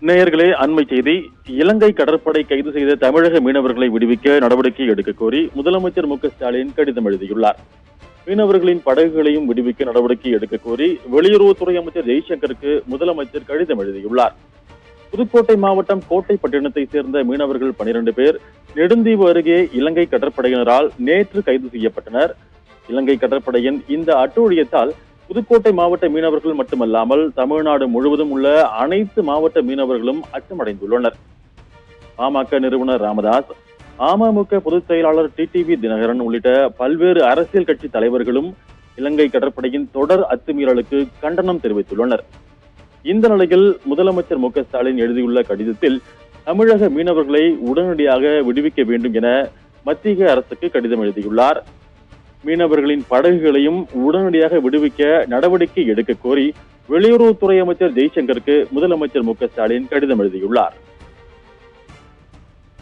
நேயர்களே, அண்மை செய்தி. இலங்கை கடற்படை கைது செய்த தமிழக மீனவர்களை விடுவிக்க நடவடிக்கை எடுக்க கோரி முதலமைச்சர் மு.க.ஸ்டாலின் கடிதம் எழுதியுள்ளார். மீனவர்களின் படகுகளையும் விடுவிக்க நடவடிக்கை எடுக்க கோரி வெளியுறவுத்துறை அமைச்சர் ஜெய்சங்கருக்கு முதலமைச்சர் கடிதம் எழுதியுள்ளார். புதுக்கோட்டை மாவட்டம் கோட்டைப்பட்டினத்தை சேர்ந்த மீனவர்கள் 12 பேர் நெடுந்தீவு அருகே இலங்கை கடற்படையினரால் நேற்று கைது செய்யப்பட்டனர். இலங்கை கடற்படையின் இந்த அட்டூழியத்தால் புதுக்கோட்டை மாவட்ட மீனவர்கள் மட்டுமல்லாமல் தமிழ்நாடு முழுவதும் உள்ள அனைத்து மாவட்ட மீனவர்களும் அச்சமடைந்துள்ளனர். பாமக நிறுவனர் ராமதாஸ், அமமுக பொதுச் செயலாளர் டிடிவி தினகரன் உள்ளிட்ட பல்வேறு அரசியல் கட்சி தலைவர்களும் இலங்கை கடற்படையின் தொடர் அத்துமீறலுக்கு கண்டனம் தெரிவித்துள்ளனர். இந்த நிலையில் முதலமைச்சர் மு.க.ஸ்டாலின் எழுதியுள்ள கடிதத்தில் தமிழக மீனவர்களை உடனடியாக விடுவிக்க வேண்டும் என மத்திய அரசுக்கு கடிதம் எழுதியுள்ளார். மீனவர்களின் படகுகளையும் உடனடியாக விடுவிக்க நடவடிக்கை எடுக்க கோரி வெளியுறவுத்துறை அமைச்சர் ஜெய்சங்கருக்கு முதலமைச்சர் மு.க.ஸ்டாலின் கடிதம் எழுதியுள்ளார்.